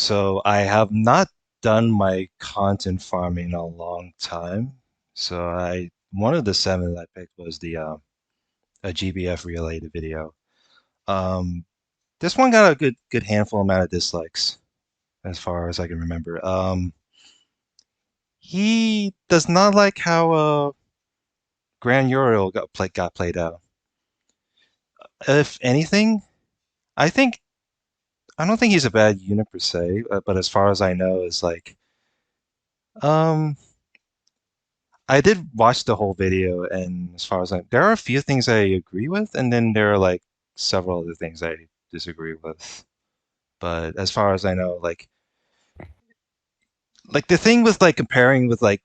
So I have not done my content farming in a long time. So I one of the seven that I picked was the a GBF related video. Um, this one got a good handful amount of dislikes as far as I can remember. He does not like how Grand Uriel got played out. If anything, I think I don't think he's a bad unit per se, but as far as I know, is like um I did watch the whole video, and as far as there are a few things I agree with, and then there are like several other things I disagree with. But as far as I know, like the thing with like comparing with like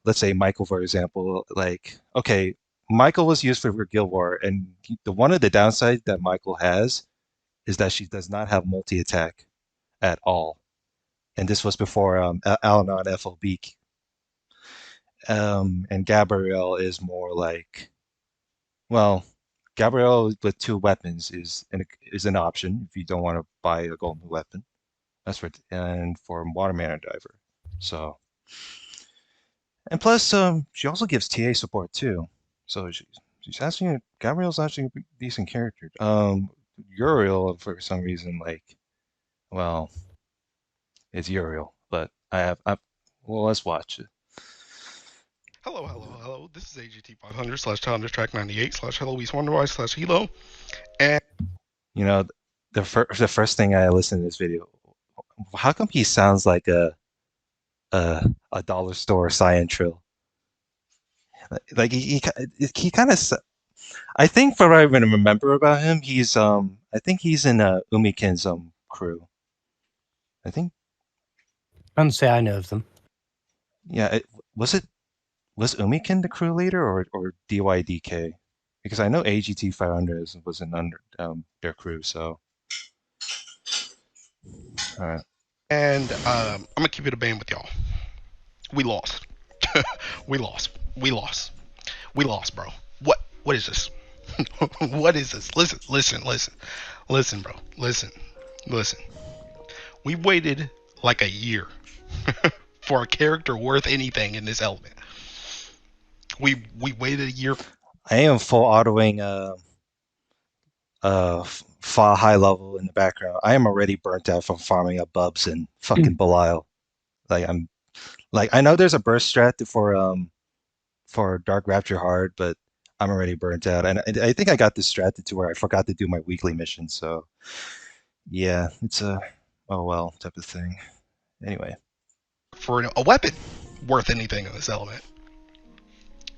let's say Michael for example, like okay, Michael was used for Guild War, and the one of the downsides that Michael has is that she does not have multi attack at all, and this was before Alanon FOB. And Gabrielle is more like well, Gabrielle with two weapons is an option if you don't want to buy a golden weapon. That's for and for Waterman Diver. So and plus, she also gives TA support too. So she's actually Gabrielle's actually a decent character. Uriel for some reason well, it's Uriel, but well, let's watch it. Hello, hello, hello. This is AGT 500 slash Challenger Track 98 slash Heloise Wonderwise slash Hilo. And You know, the first thing I listened to this video, how come he sounds like a dollar store Cyan Trill? Like he kind of I think for what I even remember about him, he's I think he's in Umiken's crew. I think Can't say I know of them. yeah, it was Umiken the crew leader or DYDK? Because I know AGT 500 wasn't under their crew, so all right. I'm gonna keep it a band with y'all. We lost. we lost. We lost. We lost, bro. What is this? What is this? Listen, bro. Listen. We waited like a year for a character worth anything in this element. We waited a year. I am full autoing far high level in the background. I am already burnt out from farming up Bubs and fucking Belial. I'm like I know there's a burst strat for Dark Rapture Hard, but I'm already burnt out, and I think I got distracted to where I forgot to do my weekly mission. So yeah, it's a oh well type of thing. Anyway, For a weapon worth anything in this element.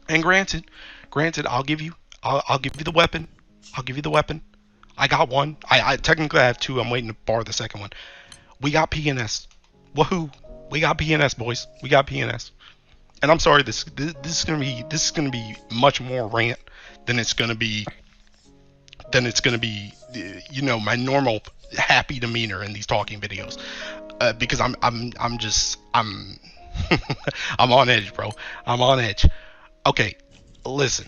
And granted, I'll give you the weapon. I'll give you the weapon. I got one. I technically have two. I'm waiting to borrow the second one. We got PNS. Woohoo! We got PNS, boys. We got PNS. And I'm sorry, this is gonna be much more rant than it's gonna be my normal happy demeanor in these talking videos, because I'm just I'm on edge, bro. I'm on edge. Okay, listen.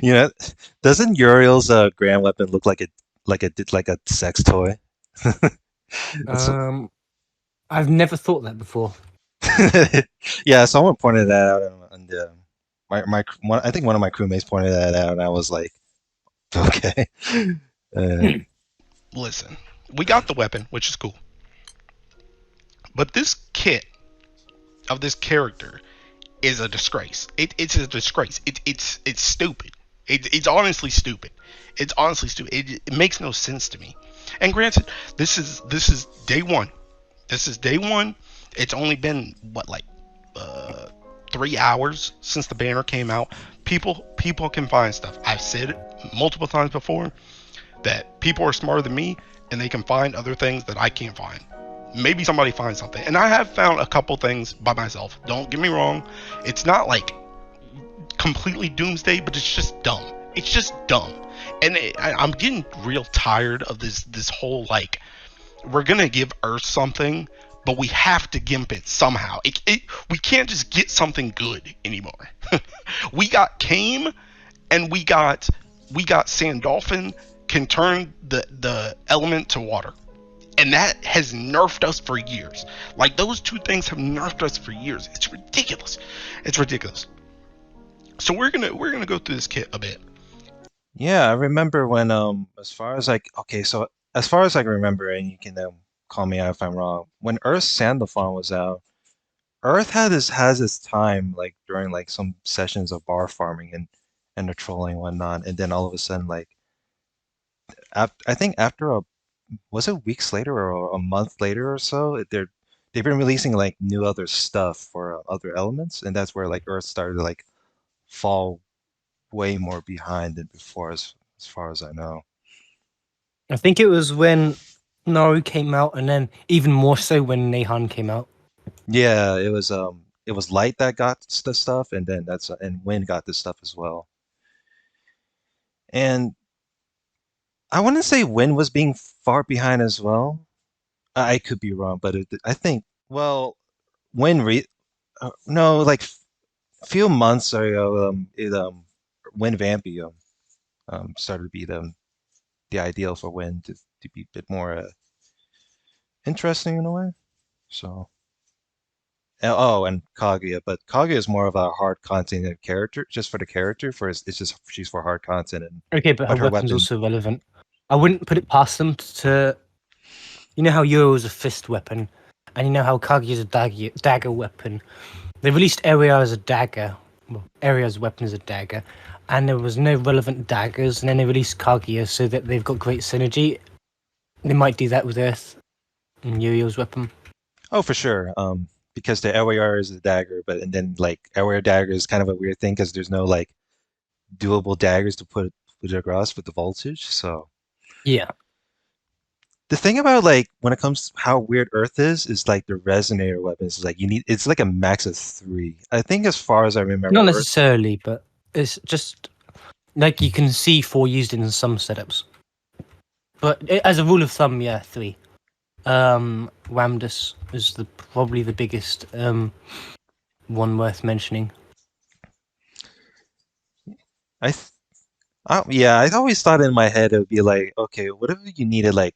you know, doesn't Uriel's grand weapon look like a sex toy? It's I've never thought that before. yeah, someone pointed that out, and I think one of my crewmates pointed that out, and I was like, okay. Listen, we got the weapon, which is cool. But this kit of this character is a disgrace. It's a disgrace. It's stupid. It's honestly stupid. It's honestly stupid. It makes no sense to me. And granted, this is day one. This is day one. It's only been what, like 3 hours since the banner came out. People can find stuff. I've said it multiple times before that people are smarter than me and they can find other things that I can't find. Maybe somebody finds something, and I have found a couple things by myself. Don't get me wrong, it's not like completely doomsday, but it's just dumb. It's just dumb, and I'm getting real tired of this whole like we're gonna give Earth something, but we have to gimp it somehow. We can't just get something good anymore. We got Kame, and we got Sandolphin can turn the element to water. And that has nerfed us for years. Like, those two things have nerfed us for years. It's ridiculous. It's ridiculous. So we're gonna go through this kit a bit. Yeah, I remember when as far as like okay, so as far as I can remember, and you can call me out if I'm wrong. When Earth Sandophon was out, Earth has this time like during like some sessions of bar farming and the trolling and whatnot, and then all of a sudden like I think after a was it weeks later or a month later or so, they've been releasing like new other stuff for other elements, and that's where like Earth started to like fall way more behind than before, as far as I know. I think it was when Naru came out, and then even more so when Nehan came out. Yeah, it was Light that got the stuff, and then that's and Wind got this stuff as well. And I wouldn't say Wind was being far behind as well. I could be wrong, but I think well, Wind no like few months ago, Wind Vampy started to be the ideal for Wind to be a bit more interesting in a way. So. Oh, and Kaguya, but Kaguya is more of a hard content character, just for the character. It's just she's for hard content, Okay, but her but her weapon's weapon. also relevant. I wouldn't put it past them to. You know how Uriel is a fist weapon, and you know how Kagi is a dagger weapon. They released Uriel as a dagger. Well, Uriel's weapon is a dagger, and there was no relevant daggers. And then they released Kaguya so that they've got great synergy. They might do that with Earth and Uriel's weapon. Oh, for sure. Because the LAR is a dagger, and then like LAR dagger is kind of a weird thing because there's no like doable daggers to put it across with the voltage. So Yeah. the thing about like when it comes to how weird Earth is like the resonator weapons is like it's like a max of 3. I think as far as I remember, Not Earth. necessarily, but it's just like you can see 4 used in some setups. But as a rule of thumb, yeah, 3. Ramdus is probably the biggest one worth mentioning. I, th- yeah, I always thought in my head it would be like, okay, what if you needed like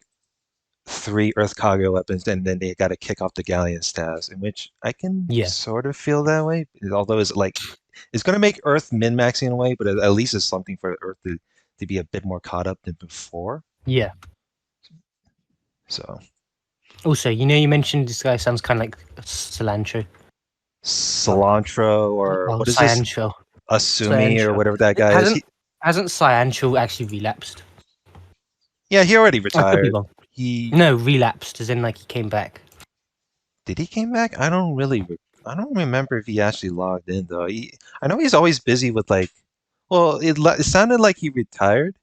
3 Earth cargo weapons, and then they got to kick off the Galleon status, in which I can Yeah. sort of feel that way. Although it's going to make Earth min-maxing in a way, but at least it's something for Earth to be a bit more caught up than before. Yeah. So Also, you mentioned this guy sounds kind of like cilantro. cilantro or Oh, what is this? Cyancho. Asumi or whatever that guy is. Hasn't Cyancho actually relapsed? Yeah, he already I could be retired. wrong. He No, relapsed, as in like he came back. Did he came back? I don't remember if he actually logged in though. I know he's always busy with like, well, it sounded like he retired,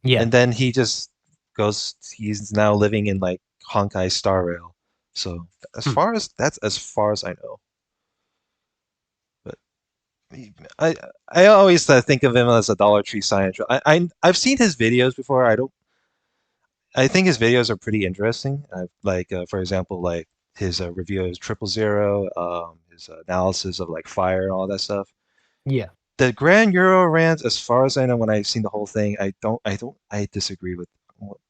Yeah. and then he just goes. He's now living in like Honkai Star Rail. So as far as I know. But I I always think of him as a Dollar Tree science. I've seen his videos before. I think his videos are pretty interesting. Like for example, like his review of Triple Zero, his analysis of like fire and all that stuff. Yeah. The Grand Euro rants, as far as I know, when I've seen the whole thing, I disagree with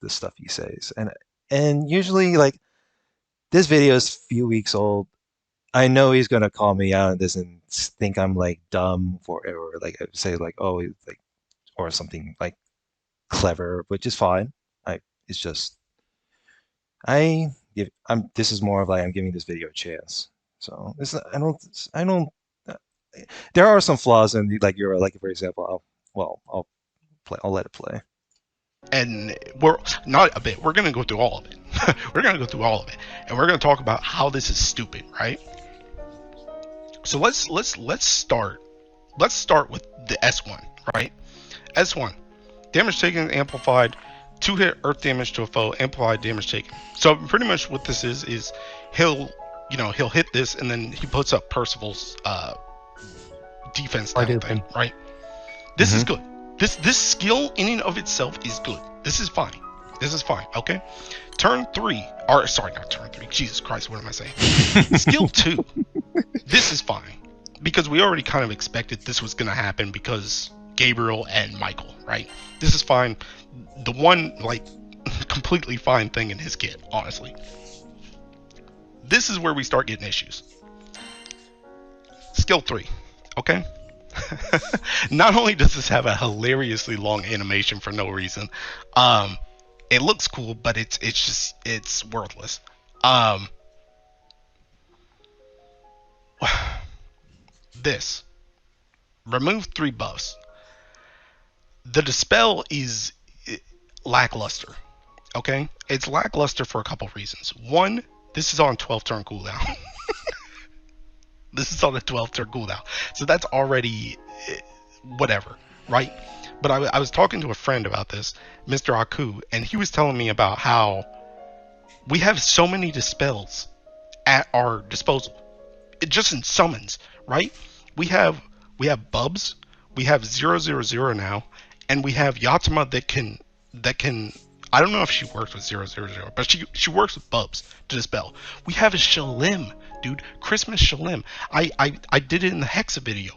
the stuff he says, and usually like this video is a few weeks old. I know he's gonna call me out on this and think I'm like dumb for or like say like oh like or something like clever, which is fine. It's just this is more of like I'm giving this video a chance. So I don't uh, there are some flaws in like your like for example I'll let it play. And we're not a bit. We're gonna go through all of it. We're gonna go through all of it, and we're gonna talk about how this is stupid, right? So let's start. Let's start with the S1, right? S1, damage taken amplified, 2-hit earth damage to a foe, amplified damage taken. So pretty much what this is he'll hit this and then he puts up Percival's defense down thing, right? This is good. This skill in and of itself is good. This is fine. Okay. Turn 3, or sorry, not turn 3. Jesus Christ, what am I saying? Skill 2. This is fine because we already kind of expected this was gonna happen because Gabriel and Michael, right? This is fine. The one like completely fine thing in his kit, honestly. This is where we start getting issues. Skill 3. Okay? Not only does this have a hilariously long animation for no reason, um, it looks cool, but it's worthless. Um, this remove 3 buffs. The dispel is lackluster. Okay, it's lackluster for a couple reasons. One, this is on 12 turn cooldown. This is on a 12 turn cooldown, so that's already whatever, right? But I was talking to a friend about this, Mr. Aku, and he was telling me about how we have so many dispels at our disposal, just in summons, right? We have Bubs, we have 000 now, and we have Yatsuma that can. I don't know if she works with 000, but she works with Bubs to dispel. We have a Shalim, dude, Christmas Shalim. I did it in the Hexa video.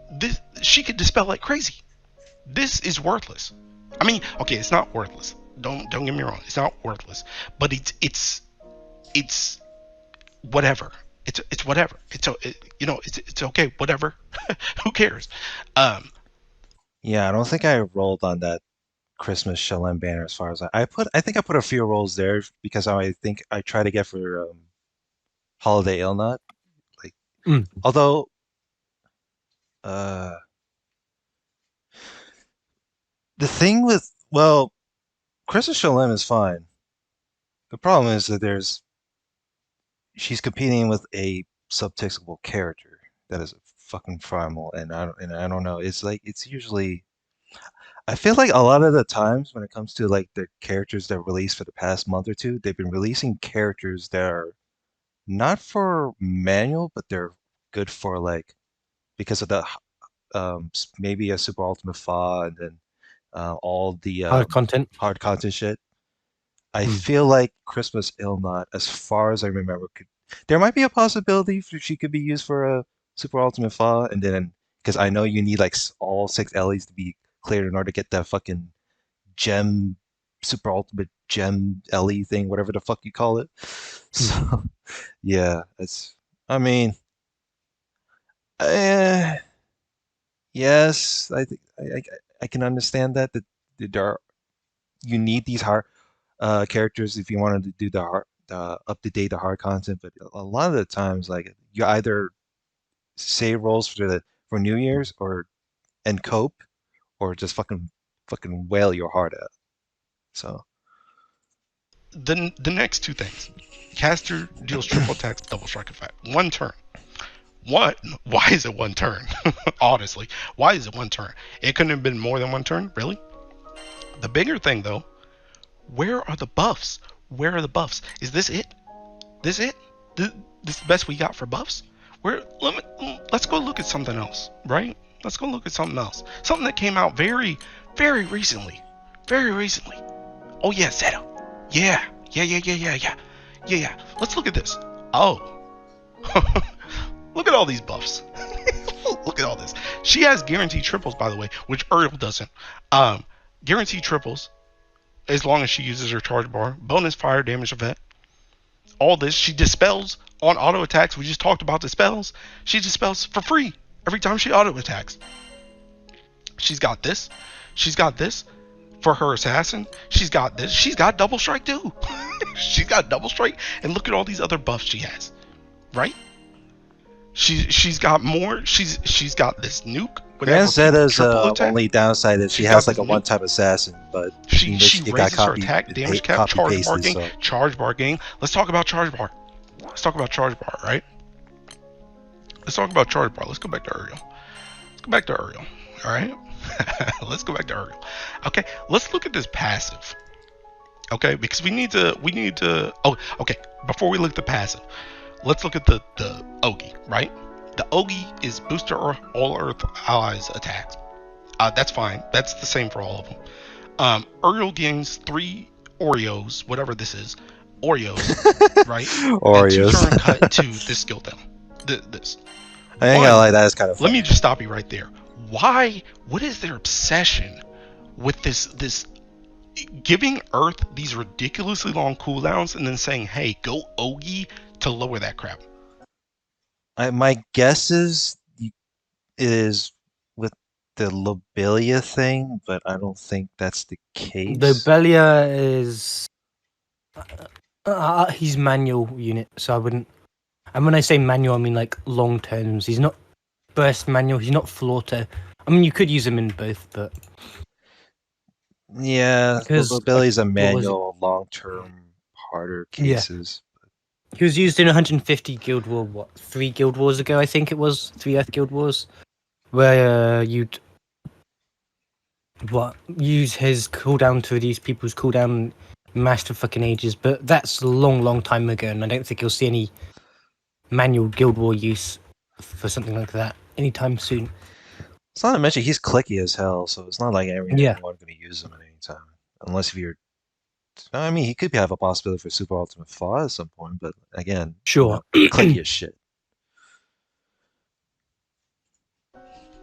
This, she could dispel like crazy. This is worthless. I mean, okay, it's not worthless. Don't get me wrong. It's not worthless, but it's whatever. It's whatever. It's okay. Whatever. Who cares? Um, Yeah, I don't think I rolled on that Christmas Shalem banner as far as I think I put a few rolls there because I think I try to get for Holiday Illnut. Like, Mm. although uh the thing with Christmas Shalem is fine. The problem is that she's competing with a subtextable character that is fucking primal, and I don't know. It's like it's usually I feel like a lot of the times when it comes to like the characters that released for the past month or two, they've been releasing characters that are not for manual, but they're good for like because of the maybe a super ultimate fa and then all the Hard content. hard content shit. I Mm. feel like Christmas Illnut, as far as I remember, there might be a possibility she could be used for a super ultimate fa, and then because I know you need like all 6 Ellie's to be cleared in order to get that fucking gem, super ultimate gem Ellie thing, whatever the fuck you call it. So yeah, it's. I mean, eh, yes, I think I can understand that there are, you need these hard characters if you wanted to do the hard up to date the hard content, but a lot of the times like you either save roles for New Year's or and cope or just fucking wail your heart out. So the next 2 things. Caster deals triple attacks, double strike effect. 1 turn. What? Why is it 1 turn? Honestly, why is it 1 turn? It couldn't have been more than 1 turn, really. The bigger thing, though, where are the buffs? Where are the buffs? Is this it? This it? This is the best we got for buffs? Let's go look at something else, right? Let's go look at something else. Something that came out very, very recently. Very recently. Oh yeah, Zeta. Yeah. Yeah. Let's look at this. Oh. Look at all these buffs. Look at all this. She has guaranteed triples, by the way, which Uriel doesn't. Guaranteed triples as long as she uses her charge bar. Bonus fire damage effect. All this. She dispels on auto attacks. We just talked about dispels. She dispels for free every time she auto attacks. She's got this. She's got this for her assassin. She's got this. She's got double strike too. She's got double strike. And look at all these other buffs she has. Right? She's got more. She's got this nuke. Grand Zeta's only downside is she has like a nuke. one-type assassin, but she raises her attack damage cap, charge bar gain, charge bar gain. Let's talk about charge bar. Let's talk about charge bar, right? Let's talk about charge bar. Let's go back to Uriel. All right. Let's go back to Uriel. Okay. Let's look at this passive. Okay, because we need to. Oh, okay. Before we look at the passive, let's look at the Ogi, right? The Ogi is booster or all Earth allies attacks. That's fine. That's the same for all of them. Uriel gains 3 Oreos, whatever this is, Oreos, right? Oreos. And 2 turn cut to this skill down. This. I ain't gonna lie, that is kind of funny. Let me just stop you right there. Why? What is their obsession with this Giving Earth these ridiculously long cooldowns and then saying, "Hey, go Ogi to lower that crap." My guess is with the Lobelia thing, but I don't think that's the The case. Belia is he's manual unit, so I wouldn't. And when I say manual, I mean like long terms. He's not burst manual. He's not floater. I mean, you could use him in both, but Yeah, the because Lobelia is a what was it? manual, long-term, harder Yeah, cases. he was used in 150 Guild War. What 3 Guild Wars ago? I think it was 3 Earth Guild Wars, where you'd use his cooldown to reduce people's cooldown, master fucking ages. But that's a long time ago, and I don't think you'll see any manual Guild War use for something like that anytime soon. It's not to mention he's clicky as hell, so it's not like Yeah, everyone going to use him at any time. Unless if you're, I mean, he could have a possibility for Super Ultimate Flaw at some point, but again, sure. clicky as shit.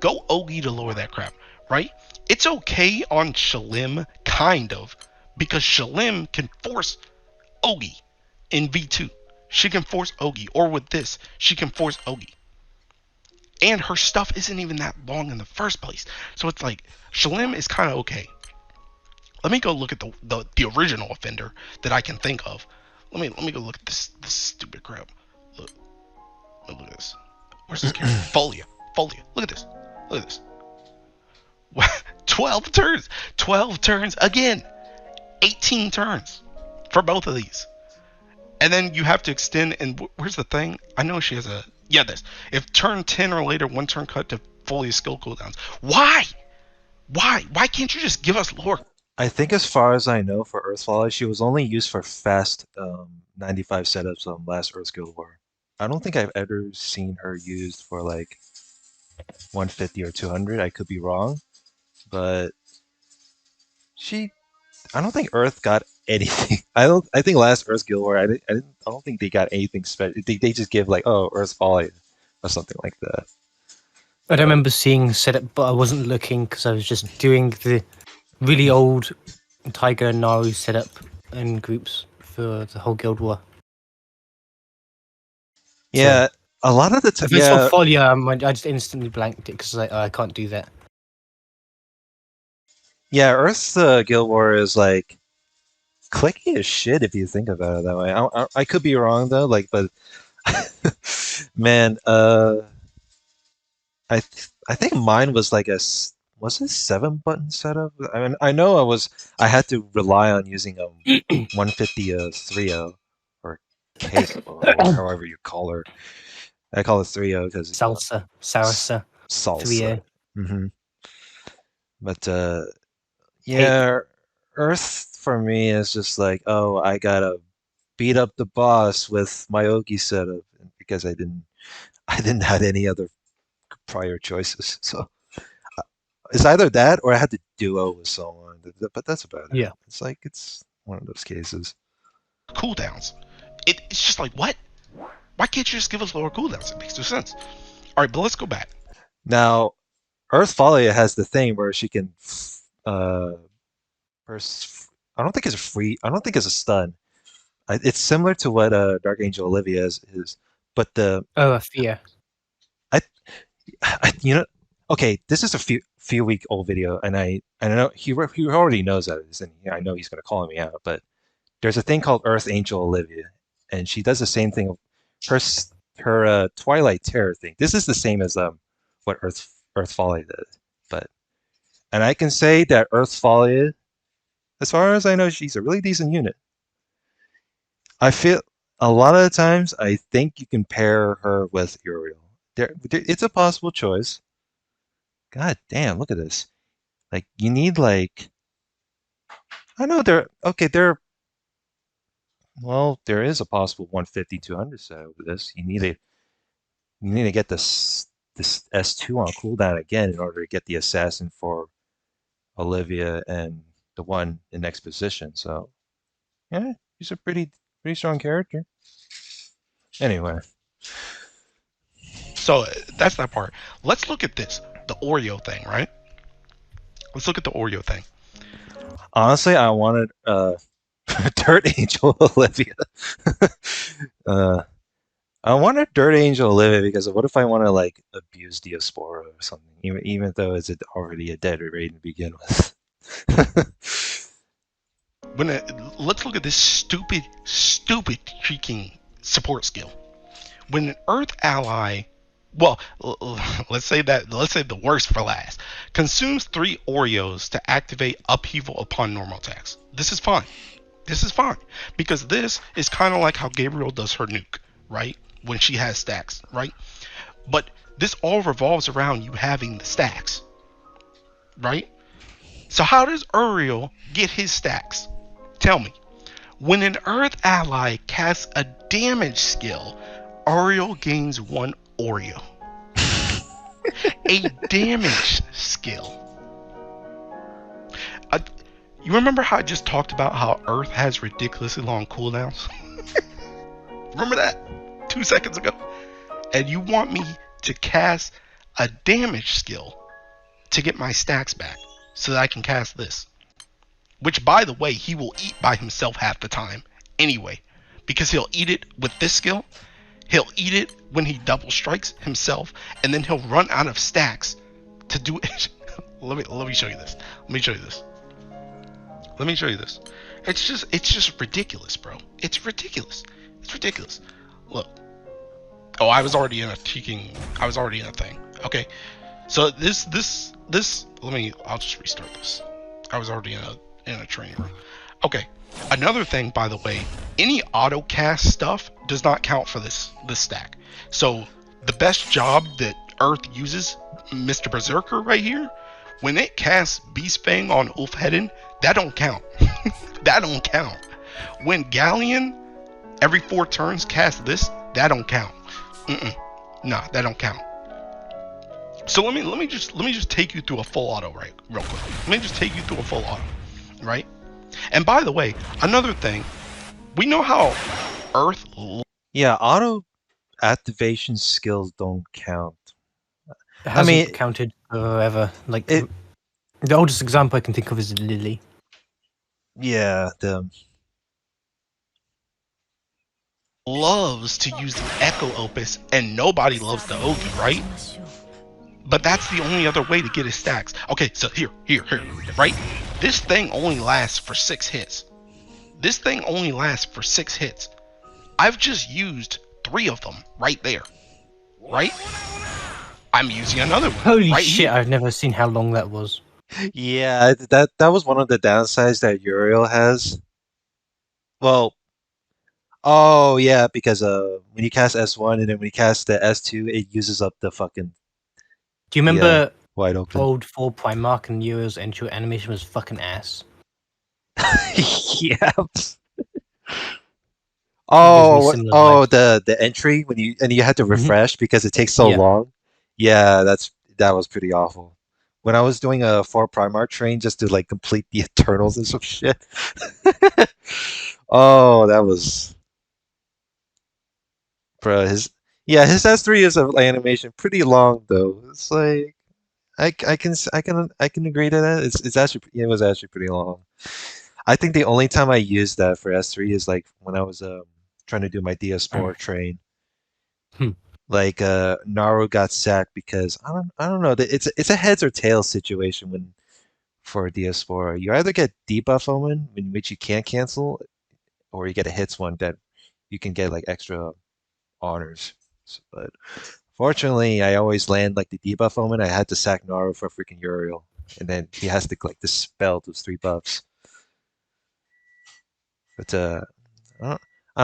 Go Ogi to lower that crap, right? It's okay on Shalim, kind of, because Shalim can force Ogi in V2. She can force Ogi, or with this, she can force Ogi. And her stuff isn't even that long in the first place. So it's like, Shalim is kind of okay. Let me go look at the original offender that I can think of. Let me go look at this stupid crap. Look, look at this. Where's this character? Folia. Look at this. Look at this. 12 turns. 12 turns again. 18 turns for both of these. And then you have to extend. And where's the thing? I know she has a. Yeah, this. If turn 10 or later, one turn cut to fully skill cooldowns. Why? Why can't you just give us lore? I think as far as I know for Earthfall, she was only used for fast 95 setups on last Earth Guild War. I don't think I've ever seen her used for like 150 or 200. I could be wrong, but she I don't think Earth got anything. I don't. I think last Earth Guild War, I don't think they got anything special. They just give like, oh, Earth Volley or something like that. I don't But remember seeing setup, but I wasn't looking because I was just doing the really old Tiger and Naru setup in groups for the whole Guild War. So yeah, a lot of the time, if I saw yeah, Folia, I just instantly blanked it because I can't do that. yeah. Earth's Guild War is like clicky as shit if you think about it that way. I could be wrong though. Like, but man, I think mine was like was it 7 button setup? I mean, I know I had to rely on using a 150 3.0 or case or however you call her. I call it 3.0 because Salsa, Sarasa, 3 salsa. hmm But Hate. yeah, Earth for me is just like, oh, I gotta beat up the boss with my Ogi setup because I didn't have any other prior choices. So it's either that or I had to duo with someone, but that's about it. Yeah. It's like it's one of those cases. Cooldowns. It's just like, what? Why can't you just give us lower cooldowns? It makes no sense. All right, but let's go back. Now, Earth Folly has the thing where she can, uh, I don't think it's a free. I don't think it's a stun. It's similar to what Dark Angel Olivia is, but Oh, a fear. I, you know, okay, this is a few week old video, and I know he already knows that, and I know he's gonna call me out, but there's a thing called Earth Angel Olivia, and she does the same thing. Her her Twilight Terror thing. This is the same as what Earth Folly did, but and I can say that Earth Folly, as far as I know, she's a really decent unit. I feel a lot of the times I think you can pair her with Uriel. It's a possible choice. God damn, look at this. Like you need like I know there okay there well there is a possible 150 200 set with this. You need to get this S2 on cooldown again in order to get the assassin for Olivia and the one in next position. So yeah, he's a pretty strong character. Anyway, So that's that part. Let's look at this. The Oreo thing, right? Let's look at the Oreo thing. Honestly, I wanted Dirt Angel Olivia. uh, I wanted Dirt Angel Olivia because what if I want to like abuse Diaspora or something, even though it's already a dead raid to begin with. Let's look at this stupid freaking support skill. When an Earth ally, well, let's say the worst for last, consumes 3 Oreos to activate upheaval upon normal attacks. This is fine. This is fine because this is kind of like how Gabriel does her nuke, right? When she has stacks, right? But this all revolves around you having the stacks, right? So how does Uriel get his stacks? Tell me. When an Earth ally casts a damage skill, Uriel gains 1 Oreo. A damage skill. You remember how I just talked about how Earth has ridiculously long cooldowns? Remember that 2 seconds ago? And you want me to cast a damage skill to get my stacks back so that I can cast this. Which, by the way, he will eat by himself half the time anyway. Because he'll eat it with this skill, he'll eat it when he double strikes himself, and then he'll run out of stacks to do it. Let me show you this. Let me show you this. Let me show you this. It's just ridiculous, bro. It's ridiculous. It's ridiculous. Look. Oh, I was already in a thing. Okay. So I'll just restart this. I was already in a training room. Okay. Another thing, by the way, any auto cast stuff does not count for this stack. So the best job that Earth uses, Mr. Berserker right here, when it casts Beast Fang on Ulfhedden, that don't count. That don't count. When Galleon every 4 turns casts this, that don't count. Nah, that don't count. So let me just take you through a full auto real quick. Let me just take you through a full auto, right? And by the way, another thing, we know how Earth. Yeah, auto activation skills don't count. It hasn't I mean, counted forever. Like it. the oldest example I can think of is Lily. Yeah, the Loves to use the Echo Opus, and nobody loves the Ogun, right? But that's the only other way to get his stacks. Okay, so here, right? This thing only lasts for 6 hits. This thing only lasts for 6 hits. I've just used 3 of them right there. Right? I'm using another one. Holy right shit! here. I've never seen how long that was. Yeah, that was one of the downsides that Uriel has. Well, oh yeah, because when you cast S1 and then when you cast the S2, it uses up the fucking Do you remember wide open. old 4 Primarch and Uriel's intro animation was fucking ass? Yeah. Similar Oh, vibes. the entry when you had to Mhm. refresh because it takes so Yeah. long. Yeah, that was pretty awful. When I was doing a 4 Primarch train just to like complete the Eternals and some shit. Oh, that was bro. His S3 is an animation pretty long though. It's like I can agree to that. It's actually it was actually pretty long. I think the only time I used that for S3 is like when I was trying to do my Diaspora train. Hmm. Like Naru got sacked because I don't know. It's a heads or tails situation when for Diaspora. You either get debuff omen, in which you can't cancel, or you get a hits one that you can get like extra honors. But fortunately, I always land like the debuff omen. I had to sack Naru for freaking Uriel, and then he has to like dispel those 3 buffs. But I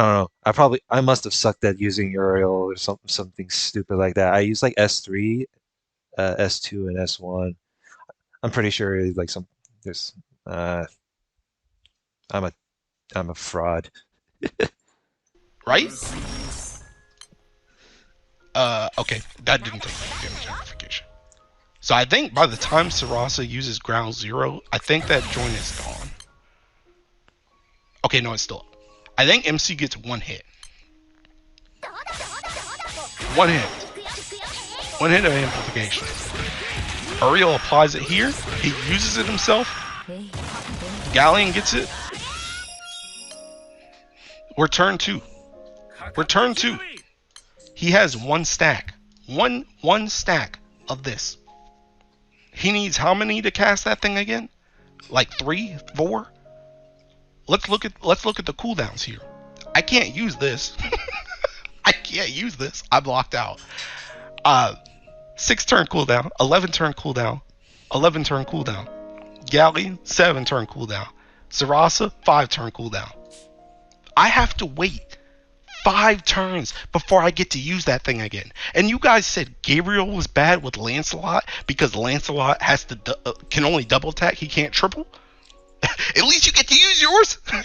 don't know. I must have sucked at using Uriel or something stupid like that. I use like S3, S2, and S1. I'm pretty sure like there's uh I'm a I'm a fraud. Right? Okay, that didn't take damage amplification. So I think by the time Sarasa uses ground 0, I think that joint is gone. Okay, no, it's still up. I think MC gets 1 hit. 1 hit. 1 hit of amplification. Uriel applies it here. He uses it himself. Galleon gets it. We're turn 2. We're turn 2. He has one stack. One stack of this. He needs how many to cast that thing again? Like 3, 4? Let's look at the cooldowns here. I can't use this. I can't use this. I'm locked out. 6 turn cooldown, 11 turn cooldown, 11 turn cooldown. Galleon, 7 turn cooldown. Sarasa, 5 turn cooldown. I have to wait 5 turns before I get to use that thing again. And you guys said Gabriel was bad with Lancelot because Lancelot has to can only double attack. He can't triple. At least you get to use yours. I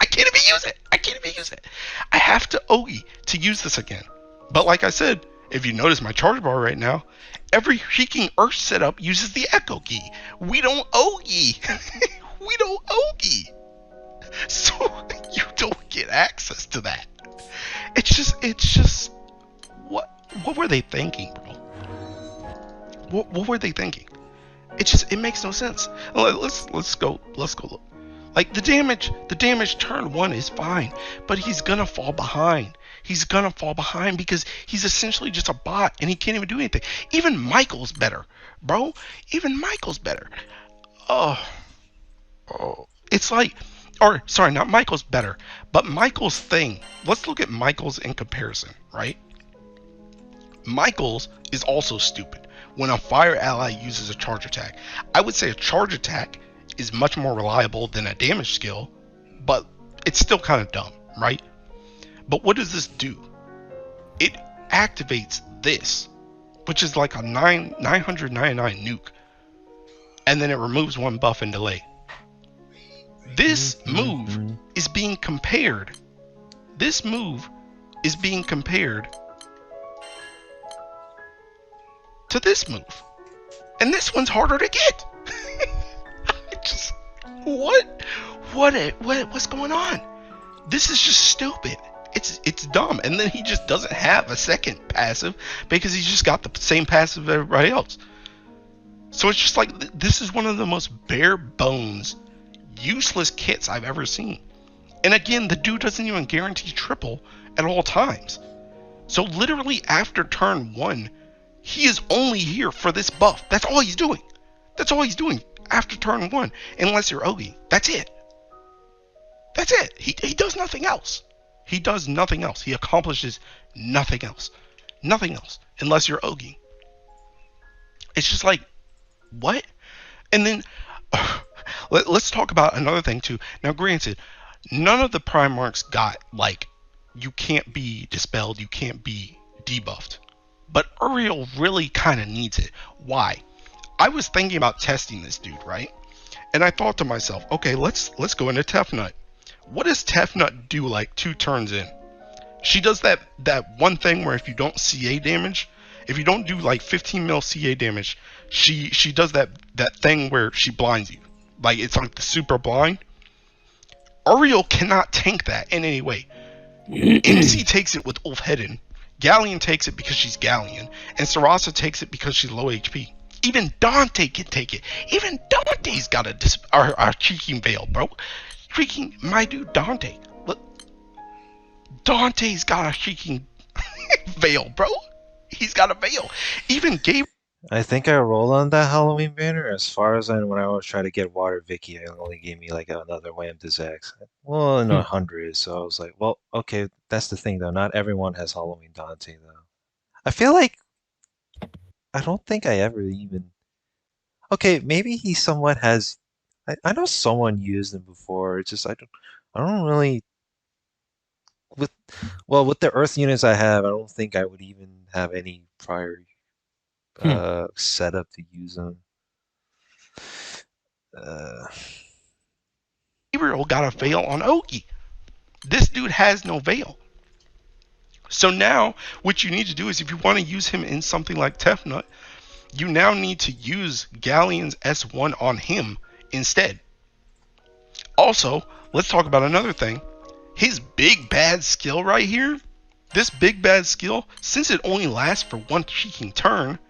can't even use it. I can't even use it. I have to Ogi to use this again. But like I said, if you notice my charge bar right now, every freaking Earth setup uses the Echo key. We don't Ogi. We don't Ogi. So you don't get access to that. It's just what were they thinking, bro? What were they thinking? It makes no sense. Let's go look. Like the damage turn 1 is fine, but he's gonna fall behind. He's gonna fall behind because he's essentially just a bot and he can't even do anything. Even Michael's better, bro. Even Michael's better. Oh, it's like, or sorry, not Michael's better, but Michael's thing. Let's look at Michael's in comparison, right? Michael's is also stupid. When a fire ally uses a charge attack, I would say a charge attack is much more reliable than a damage skill, but it's still kind of dumb, right? But what does this do? It activates this, which is like a 999 nuke, and then it removes 1 buff and delay. This move is being compared. This move is being compared to this move, and this one's harder to get. Just what's going on? This is just stupid. It's dumb. And then he just doesn't have a second passive because he's just got the same passive as everybody else. So it's just like, this is one of the most bare bones useless kits I've ever seen. And again, the dude doesn't even guarantee triple at all times. So literally after turn 1, he is only here for this buff. That's all he's doing. That's all he's doing after turn 1, unless you're Ogi. That's it. That's it. He does nothing else. He does nothing else. He accomplishes nothing else. Nothing else, unless you're Ogi. It's just like, what? And then, let's talk about another thing too. Now granted, none of the Primarchs got, like, you can't be dispelled, you can't be debuffed. But Uriel really kind of needs it. Why? I was thinking about testing this dude, right? And I thought to myself, okay, let's go into Tefnut. What does Tefnut do like 2 turns in? She does that one thing where if you don't CA damage, if you don't do like 15 mil CA damage, she does that thing where she blinds you. Like, it's like the super blind. Uriel cannot tank that in any way. MC takes it with Ulf Hedden. Galleon takes it because she's Galleon. And Sarasa takes it because she's low HP. Even Dante can take it. Even Dante's got a cheeking veil, bro. Freaking my dude Dante. Look, Dante's got a cheeking veil, bro. He's got a veil. Even Gabe. I think I rolled on that Halloween banner. As far as I know, when I was trying to get Water Vicky, it only gave me like another Wham to Zax. Well, in 100, so I was like, well, okay, that's the thing though. Not everyone has Halloween Dante though. I feel like I don't think I ever even. Okay, maybe he somewhat has. I know someone used him before. It's just I don't really. With the Earth units I have, I don't think I would even have any prior setup to use them. Gabriel got a veil on Oki. This dude has no veil. So now what you need to do is, if you want to use him in something like Tefnut, you now need to use Galleon's S1 on him instead. Also, let's talk about another thing. His big bad skill right here, this big bad skill, since it only lasts for 1 cheeking turn,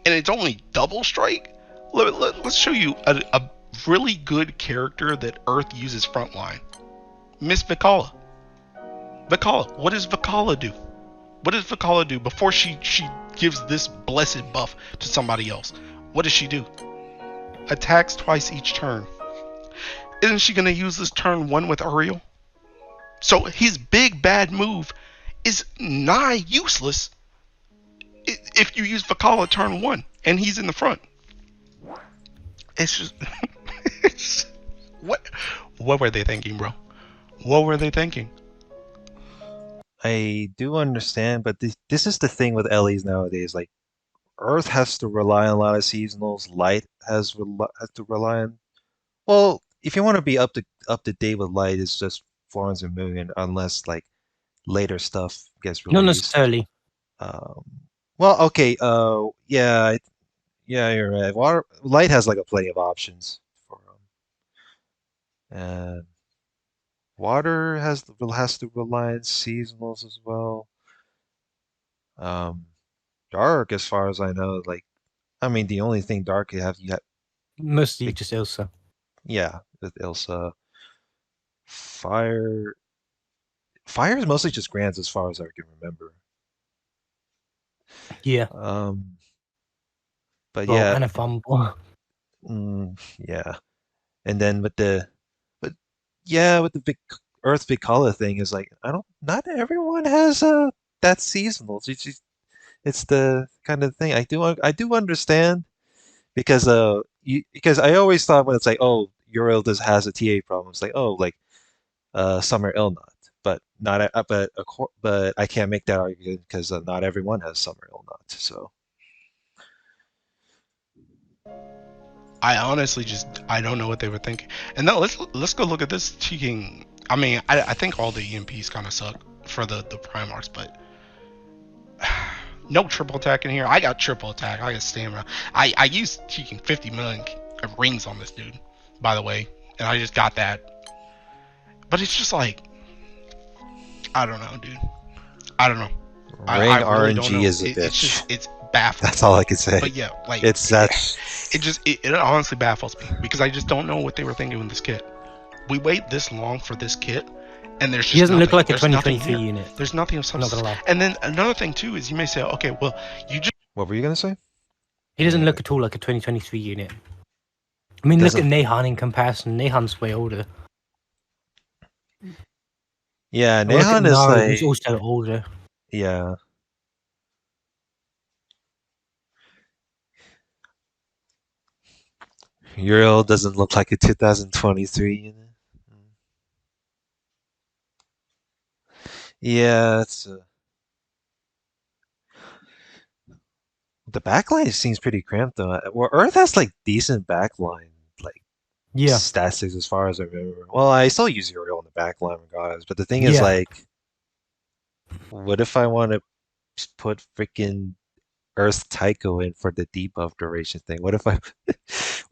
and it's only double strike, let's show you a really good character that Earth uses frontline. Miss Vikala. Vikala. What does Vikala do? What does Vikala do before she gives this blessed buff to somebody else? What does she do? Attacks twice each turn. Isn't she gonna use this turn 1 with Uriel? So his big bad move is nigh useless if you use Vakala turn 1 and he's in the front. It's just, it's, what were they thinking, bro? What were they thinking? I do understand, but this is the thing with LEs nowadays. Like Earth has to rely on a lot of seasonals. Light has to rely on. Well, if you want to be up to date with Light, it's just Florence and Moon, unless like later stuff gets Not released. necessarily. Um, well, okay. Yeah, yeah, you're right. Water Light has like a plenty of options for and Water has to rely on seasonals as well. Um, Dark, as far as I know, like I mean, the only thing Dark you have, Mostly big, just Ilsa. yeah, with Ilsa. Fire, Fire is mostly just grants, as far as I can remember. Yeah. Um, but Well, yeah, and a fumble. yeah, and then but yeah, with the big Earth Vicala thing is like not everyone has that seasonal. It's the kind of thing I do understand because because I always thought when it's like, oh, Uriel does has a TA problem, it's like, oh, like Summer Illnot, but not but I can't make that argument because not everyone has Summer Illnot. So I honestly just I don't know what they were thinking. And now let's go look at this cheating. I mean, I think all the EMPs kind of suck for the Primarchs, but no triple attack in here. I got triple attack. I got stamina. I used cheating 50 million rings on this dude, by the way, and I just got that. But it's just like I don't know, dude. I don't know. I Ring really don't RNG know. is a It's just bitch. it's baffling. That's all I can say. But yeah, like It's that. it honestly baffles me because I just don't know what they were thinking with this kit. We wait this long for this kit, and there's He just doesn't look nothing. like a There's nothing 2023 here. unit. There's nothing of I'm not substance. gonna lie. And then another thing too is you may say, okay, well, you just What were you gonna say? He doesn't look Anyway, at all like a 2023 unit. I mean, look at doesn't. Nehan in comparison. Nehan's way older. Yeah, Or look at Nehan is Nari, who's like. also older. Yeah. Uriel doesn't look like a 2023 unit. Yeah, it's the backline seems pretty cramped though. Well, Earth has like decent backline like Yeah, statistics as far as I remember. Well, I still use Uriel in the backline regardless, but the thing is yeah. like, what if I want to put freaking Earth Tycho in for the debuff duration thing? What if I,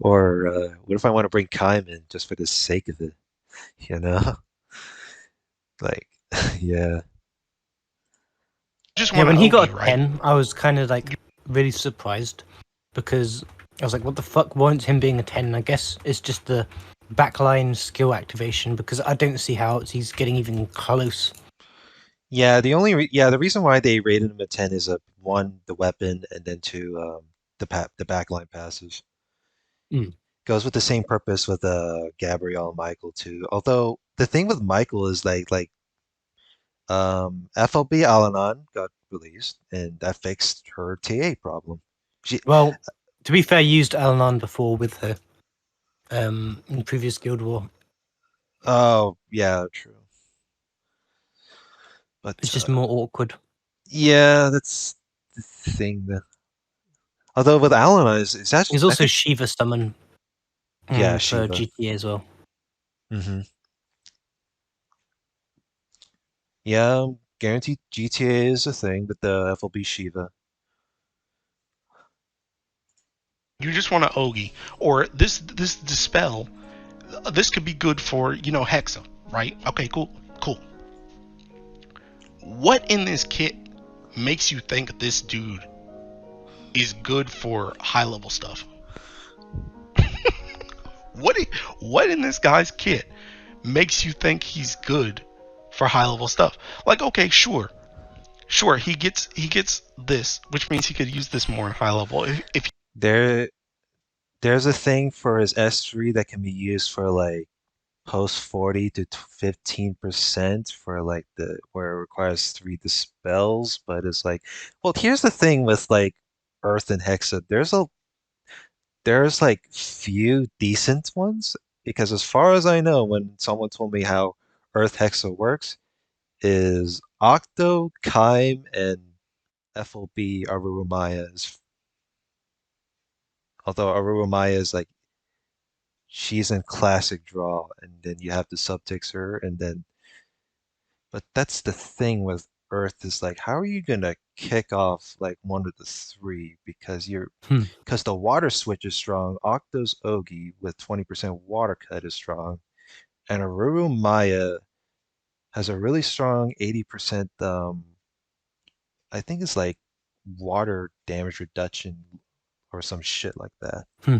or what if I want to bring Kaim in just for the sake of it? You know, like, yeah. just Yeah, want to when he OG, got a right? 10, I was kind of like really surprised because I was like, what the fuck warrants him being a 10? I guess it's just the backline skill activation because I don't see how he's getting even close. Yeah, the reason why they rated him a 10 is one, the weapon, and then two, the backline passes. Mm. Goes with the same purpose with Gabrielle and Michael too. Although the thing with Michael is FLB Al-Anon got released and that fixed her TA problem. She Well, to be fair, I used Alanon before with her in previous Guild War. Oh, yeah, true. It's But just more awkward. yeah, that's the thing. Although with Al-Anon it's actually There's I also think Shiva summon yeah, for Shiva. GTA as well. Hmm. Yeah, guaranteed GTA is a thing, but the FLB Shiva. You just want to OG, or this dispel. This could be good for Hexa, right? Okay, cool. What in this kit makes you think this dude is good for high level stuff? What what in this guy's kit makes you think he's good for high level stuff? Like, okay, sure, he gets this, which means he could use this more in high level. If There, there's a thing for his S3 that can be used for like post 40 to 15% for like the where it requires 3 dispels, but it's like, well, here's the thing with like Earth and Hexa. There's like few decent ones because as far as I know, when someone told me how Earth Hexa works, is Octo, Kime, and FOB Arurumaya is although Arurumaya is like she's in classic draw and then you have to subtext her and then but that's the thing with Earth is like how are you gonna kick off like one of the three Hmm. because the water switch is strong, Octo's Ogi with 20% water cut is strong, and Arurumaya has a really strong 80% I think it's like water damage reduction or some shit like that. Hmm.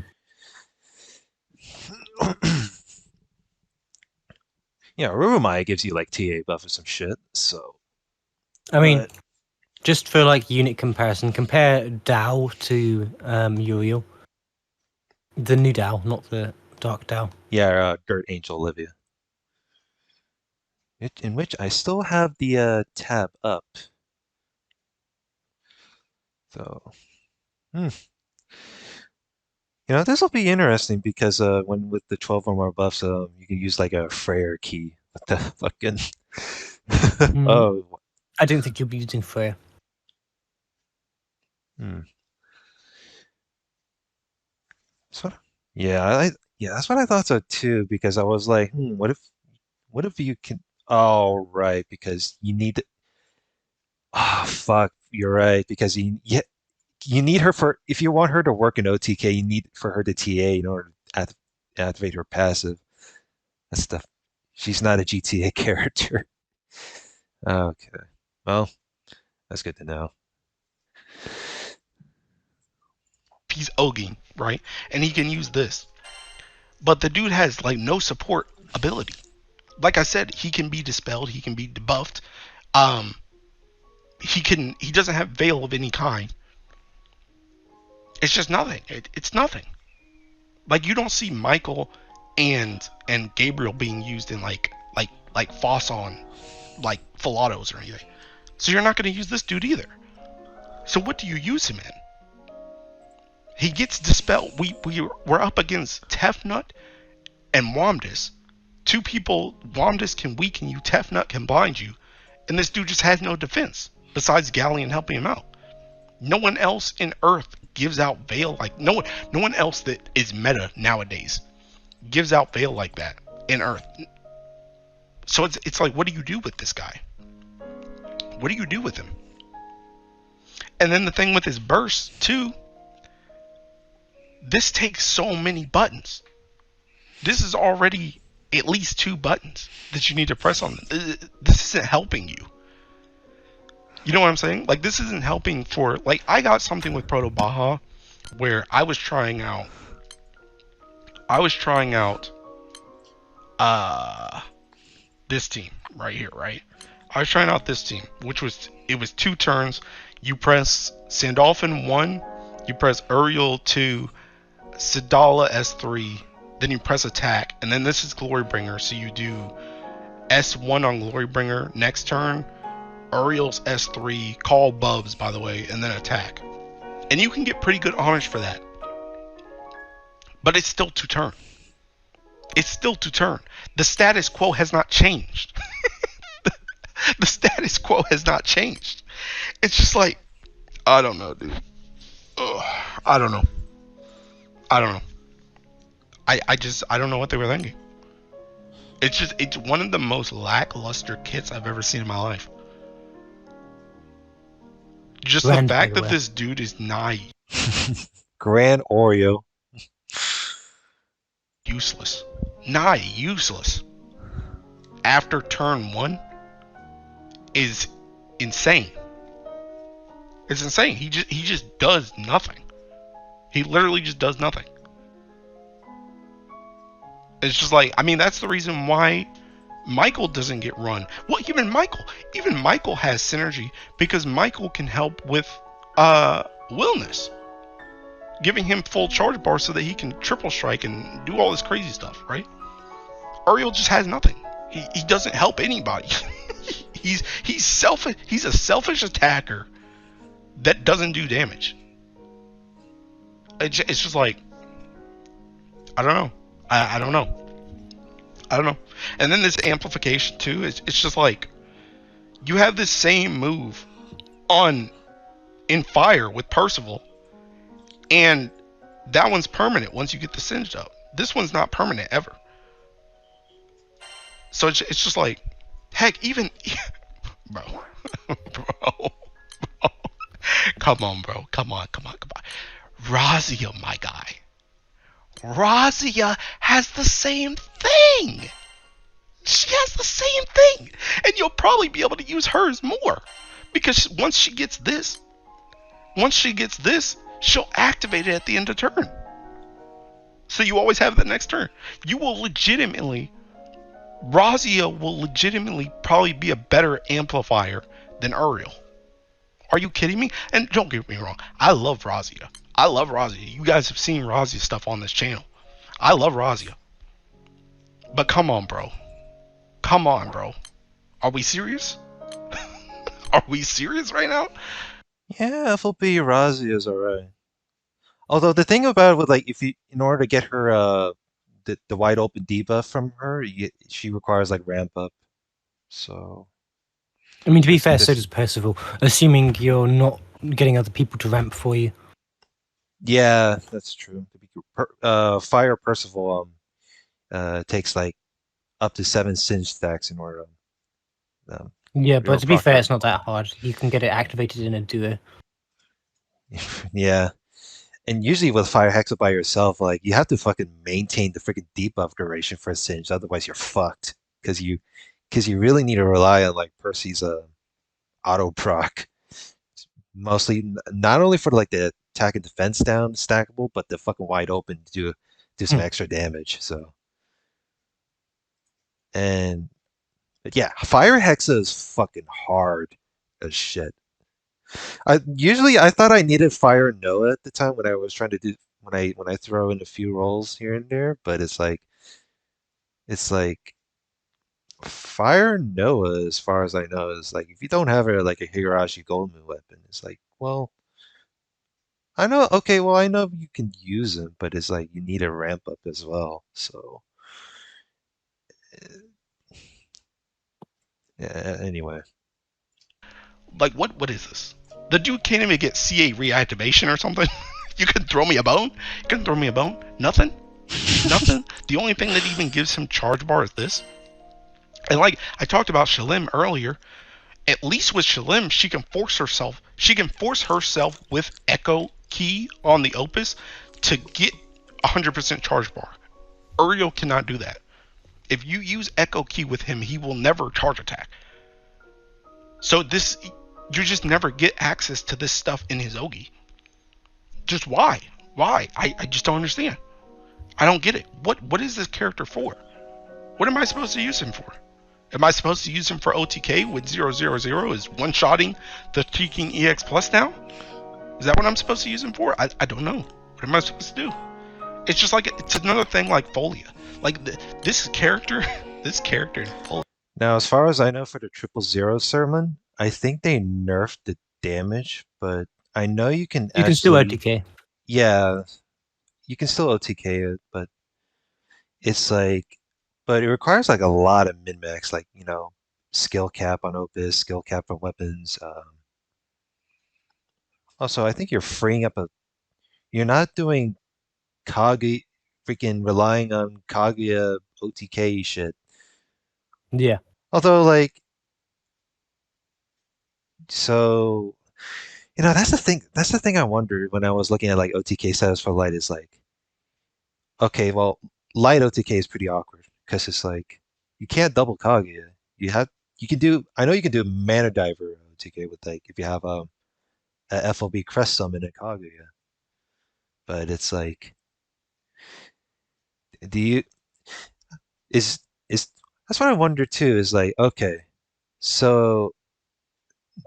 Yeah, Arurumaya gives you like TA buff or some shit. So, I mean, but just for like unit comparison, compare Dow to Uriel. The new Dow, not the Dark Dow. yeah, Dirt Angel Olivia, in which I still have the tab up. So, hmm. This will be interesting because when with the 12 or more buffs, you can use like a Freyr key. What the fucking? Hmm. Oh, I don't think you'll be using Freya. hmm. That's what, yeah, yeah, that's what I thought so too. Because I was like, what if you can? Oh, right, because you need. Ah, fuck, you're right. Because you need her for if you want her to work in OTK, you need for her to TA in order to activate her passive. That's stuff. She's not a GTA character. Okay. Well, that's good to know. he's oging, right, and he can use this, but the dude has like no support ability. Like I said, he can be dispelled, he can be debuffed. Um, he doesn't have veil of any kind. It's just nothing. It's nothing. Like you don't see Michael and Gabriel being used in like Fosson, like Filatos or anything. So you're not going to use this dude either. So what do you use him in? He gets dispelled. We're up against Tefnut and Wamdis. Two people. Wamdis can weaken you. Tefnut can blind you, and this dude just has no defense besides Galleon helping him out. No one else in Earth gives out Veil like no one else that is meta nowadays gives out Veil like that in Earth. So it's like, what do you do with this guy? What do you do with him? And then the thing with his burst too, this takes so many buttons. This is already at least 2 buttons that you need to press on. This isn't helping you. You know what I'm saying? Like this isn't helping for like I got something with Proto Baja where I was trying out uh this team right here, right? I was trying out this team, which was it was 2 turns. You press Sandolphin 1, you press Uriel 2, Sidala S3, then you press attack, and then this is Glorybringer, so you do S1 on Glorybringer next turn, Uriel's S3, call Bubs by the way, and then attack. And you can get pretty good honors for that. But it's still 2 turn. It's still 2 turn. The status quo has not changed. The status quo has not changed. It's just like I don't know, dude. Ugh, I don't know. I don't know. I don't know what they were thinking. It's one of the most lackluster kits I've ever seen in my life. Just the Rand, by fact the that way. this dude is naive, Grand Oreo. useless, useless after turn 1 is insane. It's insane. He just does nothing. He literally just does nothing. It's just like, I mean, that's the reason why Michael doesn't get run. Well, even Michael has synergy because Michael can help with Willness, giving him full charge bar so that he can triple strike and do all this crazy stuff, right? Uriel just has nothing. He doesn't help anybody. He's selfish. He's a selfish attacker that doesn't do damage. It's just like, I don't know. I don't know. I don't know. And then this amplification too. It's just like you have this same move on in fire with Percival, and that one's permanent once you get the singed up. This one's not permanent ever. So it's just like, heck, even bro, bro, come on, bro, come on. Razia, my guy. Razia has the same thing. She has the same thing, and you'll probably be able to use hers more because once she gets this, she'll activate it at the end of turn. So you always have the next turn. You will legitimately, Razia will legitimately probably be a better amplifier than Uriel. Are you kidding me? And don't get me wrong, I love Razia. I love Razia. You guys have seen Razia stuff on this channel. I love Razia. But come on, bro. Come on, bro. Are we serious? Are we serious right now? Yeah, FLP Razi is alright. Although the thing about it with like if you in order to get her the wide open debuff from her, she requires like ramp up. So I mean, to be this fair, so this does Percival, assuming you're not getting other people to ramp for you. yeah, that's true. Fire Percival takes like up to 7 singe stacks in order to Yeah, real but to be proc fair, her. it's not that hard. You can get it activated in a duo. Yeah. And usually with Fire Hexa by yourself, like you have to fucking maintain the freaking debuff duration for a singe, otherwise you're fucked. Because you really need to rely on like Percy's auto proc. Mostly not only for like the attack and defense down stackable, but the fucking wide open to do some Hmm. extra damage. So and but yeah, Fire Hexa is fucking hard as shit. I thought I needed Fire Noah at the time when I was trying to do when I throw in a few rolls here and there, but it's like Fire Noah, as far as I know, is like if you don't have like a Higurashi Goldmoon weapon, it's like, well, I know, okay, well, I know you can use him, but it's like you need a ramp up as well. So, anyway. Like, what is this? The dude can't even get CA reactivation or something. You can throw me a bone. You can throw me a bone. Nothing. Nothing. The only thing that even gives him charge bar is this. And like I talked about Shalim earlier, at least with Shalim, she can force herself. She can force herself with Echo Key on the Opus to get 100% charge bar. Uriel cannot do that. If you use Echo Key with him, he will never charge attack. So this, you just never get access to this stuff in his Ogi. Just why? Why? I just don't understand. I don't get it. What is this character for? What am I supposed to use him for? Am I supposed to use him for OTK with 000 is one-shotting the Tweaking EX Plus now? Is that what I'm supposed to use him for? I don't know. What am I supposed to do? It's just like, it's another thing like Folia. Like, this character, this character in Folia. Now, as far as I know for the 000 sermon, I think they nerfed the damage, but I know you can You can still actually, OTK. yeah, you can still OTK it, but it's like, but it requires like a lot of min-max, like, skill cap on Opus, skill cap on weapons. Also, I think you're not doing Kage, freaking relying on Kaguya OTK shit. Yeah. Although, like, so, that's the thing I wondered when I was looking at like OTK status for Light is like, okay, well, Light OTK is pretty awkward because it's like, you can't double Kaguya. I know you can do Mana Diver OTK with like, if you have a FOB Crest Summon and Kaguya, but it's like, do you, is is that's what I wonder too. Is like, okay, so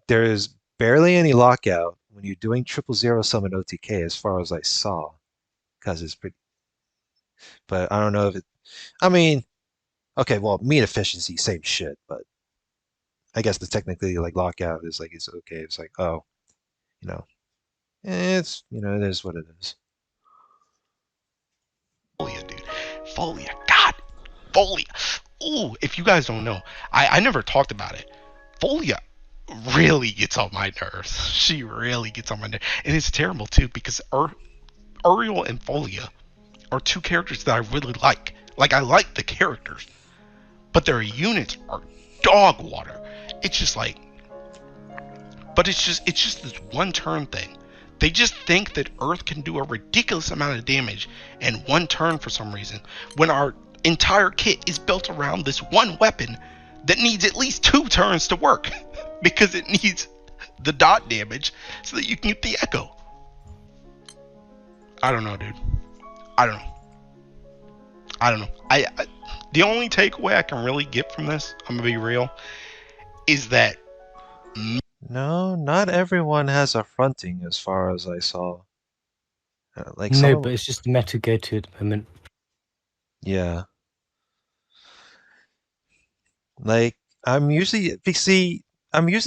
there's barely any lockout when you're doing 000 summon OTK, as far as I saw, because it's pretty. But I don't know if it. I mean, okay, well, meat efficiency, same shit, but I guess the technically like lockout is like it's okay. It's like, oh, you know, it's it is what it is. Folia, dude. Folia. God. Folia. Ooh, if you guys don't know, I never talked about it. Folia really gets on my nerves. She really gets on my nerves. And it's terrible, too, because Uriel and Folia are two characters that I really like. Like, I like the characters, but their units are dog water. It's just like, but it's just this one turn thing. They just think that Earth can do a ridiculous amount of damage in one turn for some reason, when our entire kit is built around this one weapon that needs at least 2 turns to work because it needs the dot damage so that you can get the echo. I don't know, dude. I don't know. I don't know. I the only takeaway I can really get from this, I'm gonna be real, is that No, not everyone has a fronting, as far as I saw. Like some No, of, but it's just the meta go to at the moment. yeah, like I'm usually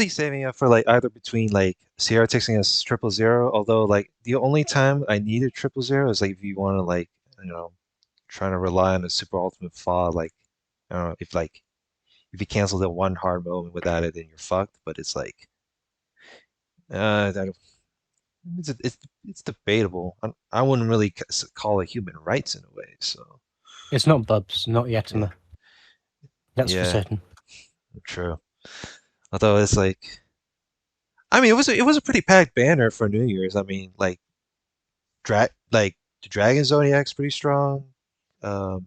saving up for like either between like Sierra texting us 000. Although like the only time I needed 000 is like if you want to like you know trying to rely on a super ultimate fall, like I don't know if you cancel the one hard moment without it, then you're fucked. But it's like I don't, it's debatable. I wouldn't really call it human rights in a way. So It's not Bubs, not yeah, Yatama. That's for yeah, certain. true. Although it's like, I mean, it was a pretty packed banner for New Year's. I mean, like the Dragon Zodiac's pretty strong. Um,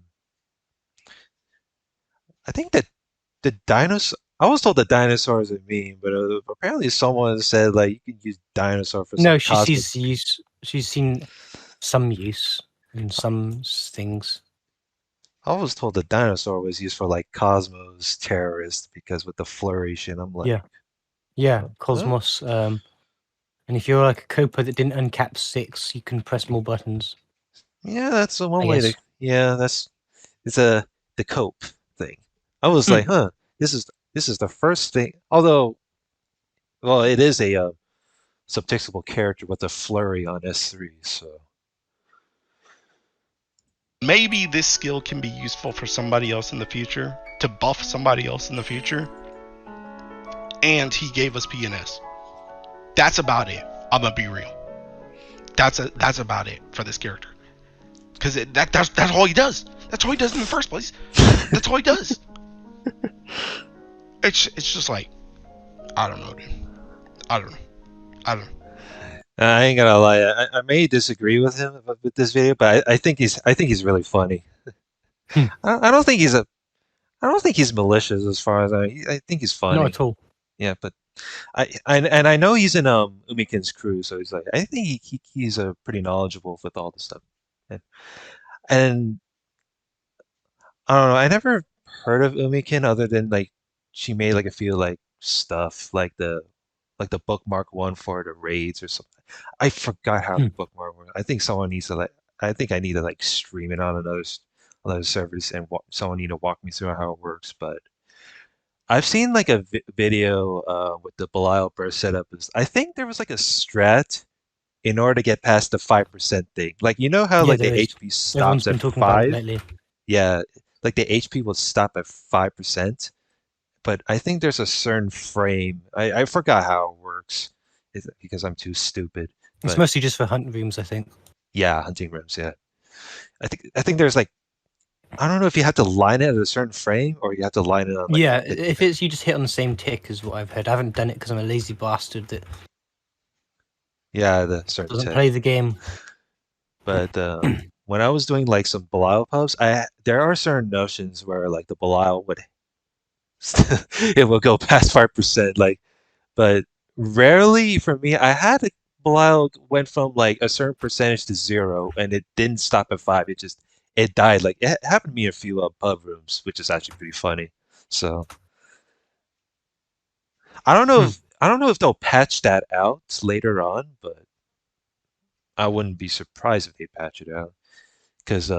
I think that the dinosaur. I was told the dinosaurs are mean, but apparently someone said like you could use dinosaur for some No, she cosmic. sees use. She's seen some use in some things. I was told the dinosaur was used for like Cosmos terrorists because with the flourish, and I'm like, Yeah, yeah, huh? Cosmos. And if you're like a Copa that didn't uncap 6, you can press more buttons. Yeah, that's the one I way to. guess. Yeah, it's a the cope thing. I was like, Hmm. huh, this is the first thing. Although, well, it is a subtextable character with a flurry on S3. So maybe this skill can be useful for somebody else in the future, to buff somebody else in the future, and he gave us PNS. That's about it. I'm gonna be real. That's about it for this character, because that's all he does. That's all he does in the first place. That's all he does. It's just like, I don't know, dude. I don't know. I don't know. I ain't gonna lie. I may disagree with him with this video, but I think he's really funny. Hmm. I don't think I don't think he's malicious as far as I think he's Not funny. at all. Yeah, but and I know he's in Umiken's crew, so he's like I think he's pretty knowledgeable with all the stuff. And I don't know. I never heard of Umiken other than like she made like a few like stuff like the bookmark one for the raids or something. I forgot how Hmm. the bookmark works. I think someone needs to like. I think I need to like stream it on another servers and someone need to walk me through how it works. But I've seen like a video with the Belial burst setup. I think there was like a strat in order to get past the 5% thing. Like how Yeah, like there the is. HP Everyone's stops at been talking about it 5. lately. Yeah, like the HP will stop at 5%, but I think there's a certain frame. I forgot how it works. Is it because I'm too stupid? It's But mostly just for hunt rooms, I think. yeah, hunting rims. Yeah, I think there's like I don't know if you have to line it at a certain frame or you have to line it on like Yeah, the if it's you just hit on the same tick as what I've heard. I haven't done it because I'm a lazy bastard that yeah the certain doesn't tick. play the game. But when I was doing like some Belial pubs, I there are certain notions where like the Belial would it will go past 5%. But rarely for me, I had a Belial went from like a certain percentage to 0, and it didn't stop at 5. it died. Like it happened to me in a few pub rooms, which is actually pretty funny. So Hmm. I don't know if they'll patch that out later on, but I wouldn't be surprised if they patch it out. Because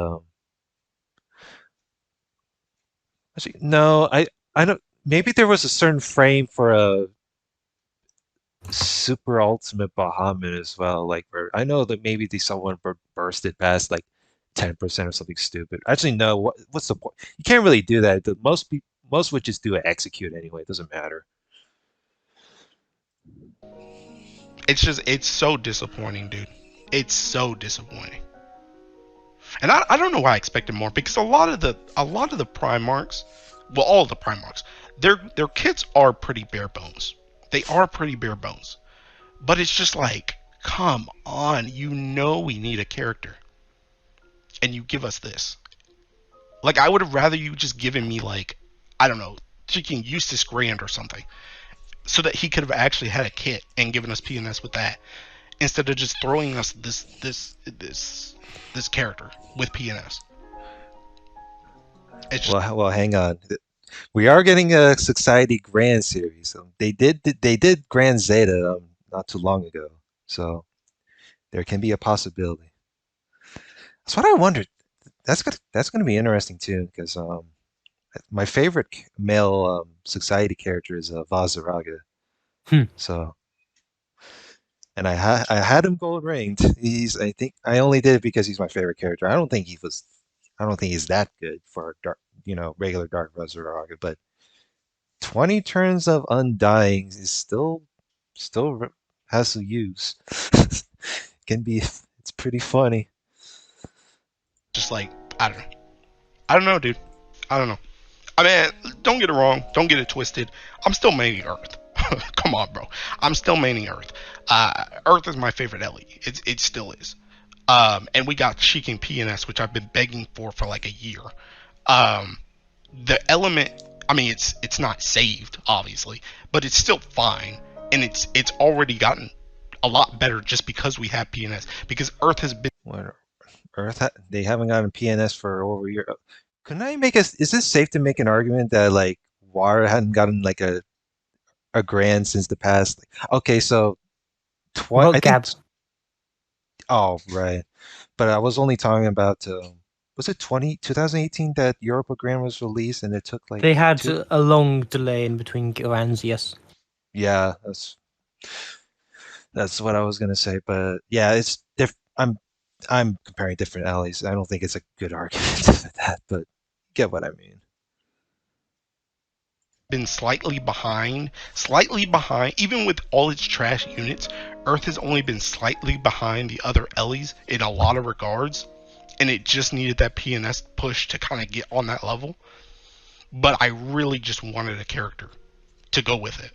actually, no, I don't. Maybe there was a certain frame for a super ultimate Bahamut as well. Like where I know that maybe someone bursted past like 10% or something stupid. Actually, no. What's the point? You can't really do that. Most would just do an execute anyway. It doesn't matter. It's so disappointing, dude. It's so disappointing. And I don't know why I expected more because a lot of the Primarchs, well, all the Primarchs, their kits are pretty bare bones. They are pretty bare bones. But it's just like, come on, we need a character, and you give us this. Like I would have rather you just given me like, I don't know, freaking Eustace Grand or something, so that he could have actually had a kit and given us PNS with that, instead of just throwing us this character with PNS. It's just Well, hang on. We are getting a Society Grand series. They did Grand Zeta not too long ago, so there can be a possibility. That's what I wondered. That's gonna be interesting too, because my favorite male Society character is Vazaraga. Hmm. So, and I had him gold ranked. I think I only did it because he's my favorite character. I don't think he's that good for dark, regular Dark Vazaraga, but 20 turns of Undying is still has to use. It's pretty funny. just like, I don't know. I don't know, dude. I don't know. I mean, don't get it wrong. Don't get it twisted. I'm still maining Earth. Come on, bro. I'm still maining Earth. Earth is my favorite Ellie. It still is. And we got Sheik PNS, which I've been begging for like a year. Um, the element, I mean, it's not saved, obviously, but it's still fine, and it's already gotten a lot better just because we have PNS. Because Earth has been What they haven't gotten PNS for over a year. Couldn't I make a? Is this safe to make an argument that like Water hadn't gotten like a grand since the past? Okay, so What I about think. Gab? Oh, right. But I was only talking about was it 2018 that Europa Grand was released and it took like They had two? a long delay in between rounds. Yes. Yeah, that's what I was gonna say. But yeah, I'm comparing different alleys. I don't think it's a good argument for that, but get what I mean. been slightly behind, even with all its trash units. Earth has only been slightly behind the other Ellies in a lot of regards, and it just needed that PNS push to kind of get on that level. But I really just wanted a character to go with it,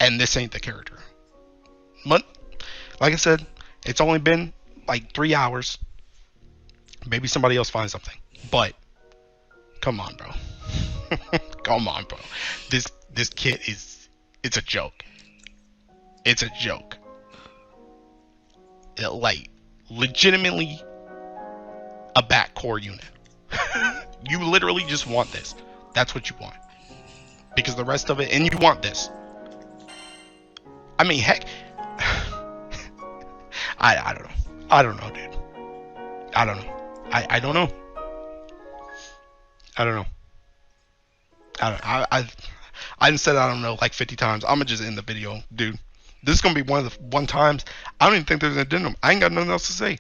and this ain't the character. But like I said, it's only been like 3 hours. Maybe somebody else finds something. But come on, bro. Come on, bro. This kit is, it's a joke. It's a joke. Like legitimately a back core unit. You literally just want this. That's what you want. Because the rest of it, and you want this. I mean, heck, I don't know. I don't know, dude. I don't know. I don't know. I don't know. I don't. I said I don't know like 50 times. I'm gonna just end the video, dude. This is gonna be one of the one times I don't even think there's an addendum. I ain't got nothing else to say.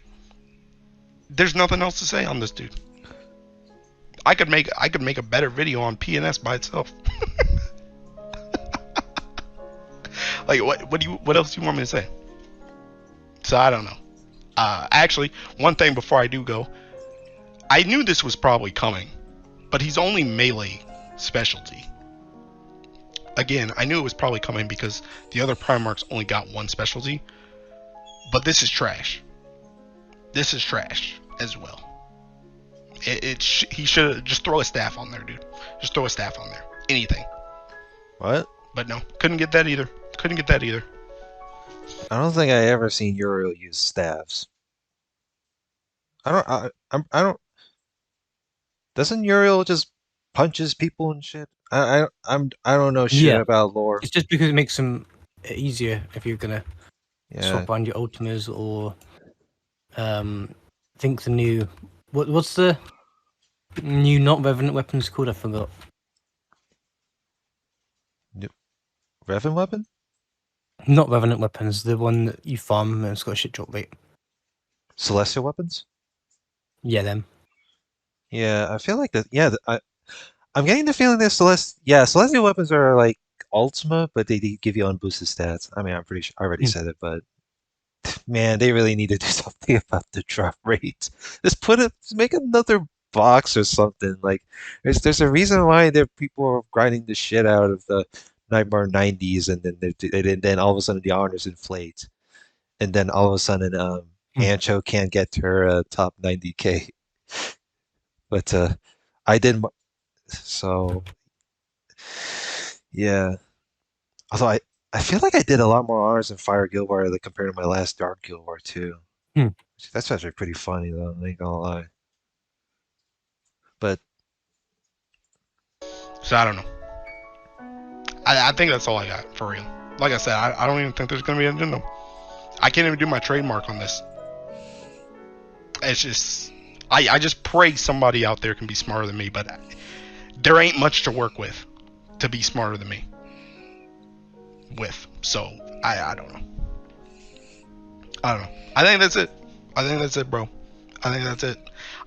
There's nothing else to say on this dude. I could make a better video on PNS by itself. Like what else do you want me to say? So I don't know. Actually, one thing before I do go, I knew this was probably coming, but he's only melee specialty. Again, I knew it was probably coming because the other Primarchs only got one specialty, but this is trash. This is trash as well. He should just throw a staff on there, dude. Just throw a staff on there. Anything. What? But no, couldn't get that either. Couldn't get that either. I don't think I ever seen Uriel use staves. I don't. I don't. Doesn't Uriel just punches people and shit? I don't know shit Yeah, about lore. it's just because it makes them easier if you're gonna Yeah. swap around your ultimas or think the new what's the new not revenant weapons called? I forgot. Revan weapon? Not revenant weapons, the one that you farm and it's got a shit drop rate. Celestial weapons? Yeah, them. Yeah, I feel like that. Yeah, I'm getting the feeling that celestial weapons are like Ultima, but they give you unboosted stats. I mean, I'm pretty sure I already Hmm. said it, but man, they really need to do something about the drop rate. Just put it, just make another box or something. Like, there's a reason why there people are grinding the shit out of the Nightmare 90s, and then all of a sudden the honors inflate, and then all of a sudden Hmm. Ancho can't get to her top 90k. But I did so yeah. Although I feel like I did a lot more honors in Fire Guild War like, compared to my last Dark Guild War too. Hmm. That's actually pretty funny though. I ain't gonna lie. But So I don't know. I think that's all I got for real. Like I said, I don't even think there's gonna be an addendum. I can't even do my trademark on this. It's just I just pray somebody out there can be smarter than me, but there ain't much to work with to be smarter than me with. So I don't know. I don't know. I think that's it. I think that's it, bro. I think that's it.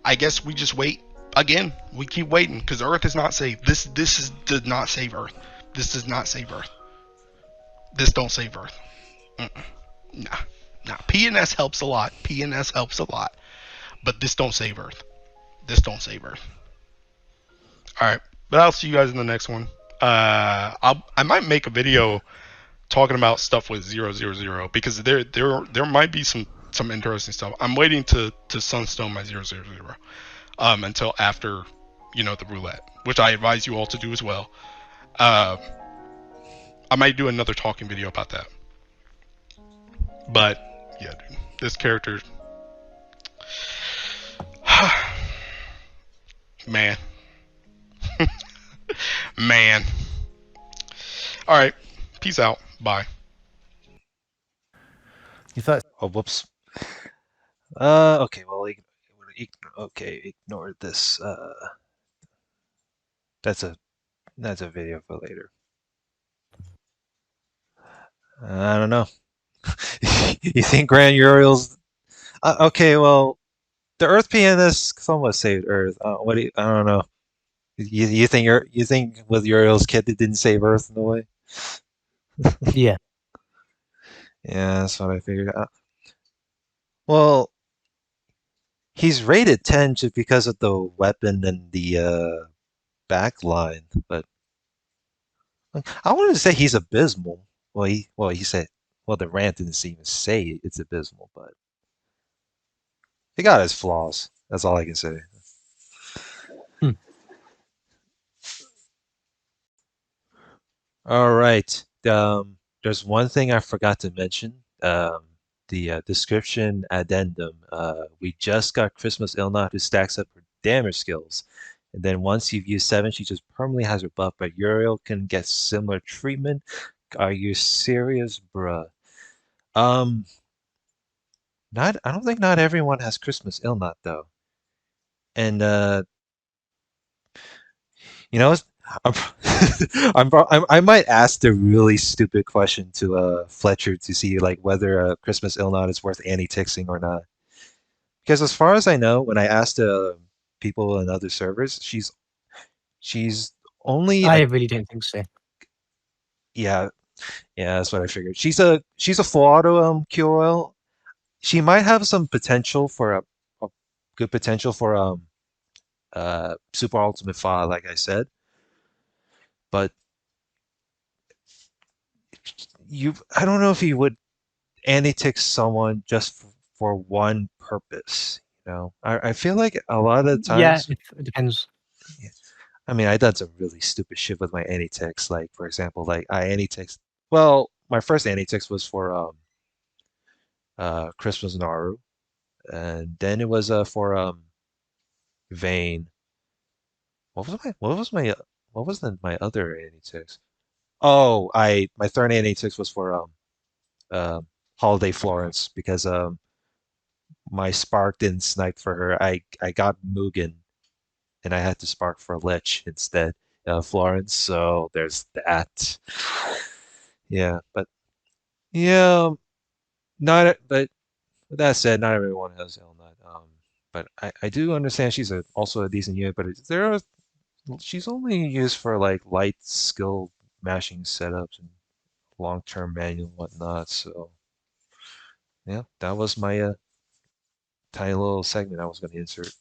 I guess we just wait. Again, we keep waiting because Earth is not safe. Does not save Earth. This does not save Earth. This don't save Earth. Mm-mm. Nah, nah. PNS helps a lot. PNS helps a lot, but this don't save Earth. This don't save Earth. All right, but I'll see you guys in the next one. I might make a video talking about stuff with 000 because there might be some interesting stuff. I'm waiting to sunstone my 000 until after the roulette, which I advise you all to do as well. Uh, I might do another talking video about that. But yeah, dude, this character, man, man. All right, peace out. Bye. You thought oh whoops. Okay, well, okay, ignore this. That's a that's a video for later. I don't know. You think Grand Uriel's okay? Well, the Earth PNS somewhat saved Earth. What do you, I don't know. You think with Uriel's kid it didn't save Earth in a way? yeah. Yeah, that's what I figured out. Well, he's rated 10 just because of the weapon and the back line, but I wanted to say he's abysmal. He said the rant didn't seem to say it's abysmal, but he got his flaws. That's all I can say. Hmm. All right. There's one thing I forgot to mention. The description addendum. We just got Christmas Ilnot who stacks up her damage skills. And then once you've used 7, she just permanently has her buff, but Uriel can get similar treatment. Are you serious, bruh? Um, I don't think not everyone has Christmas Ilnot though. And you know, I'm, I might ask the really stupid question to Fletcher to see like whether Christmas Illnot is worth anti-tixing or not. Because as far as I know, when I asked people in other servers, she's only I I really don't think so. yeah yeah that's what I figured. She's a full auto QOL. She might have some potential for a good potential for super ultimate file, like I said, but I don't know if you would anti-tick someone just for one purpose. I feel like a lot of Yeah, times, it depends. I mean, I done some really stupid shit with my anti-ticks. Like, for example, like I anti-ticks. Well, my first anti-ticks was for Christmas Naru, and then it was for Vayne, what was my other 886? Oh, I my third 886 was for um Holiday Florence because my spark didn't snipe for her. I got Mugen and I had to spark for Lich instead of Florence. So there's that. Yeah, but yeah, not but with that said, not everyone has Elnut. But I do understand she's also a decent unit, but she's only used for like light skill mashing setups and long-term manual and whatnot. So yeah, that was my tiny little segment I was going to insert.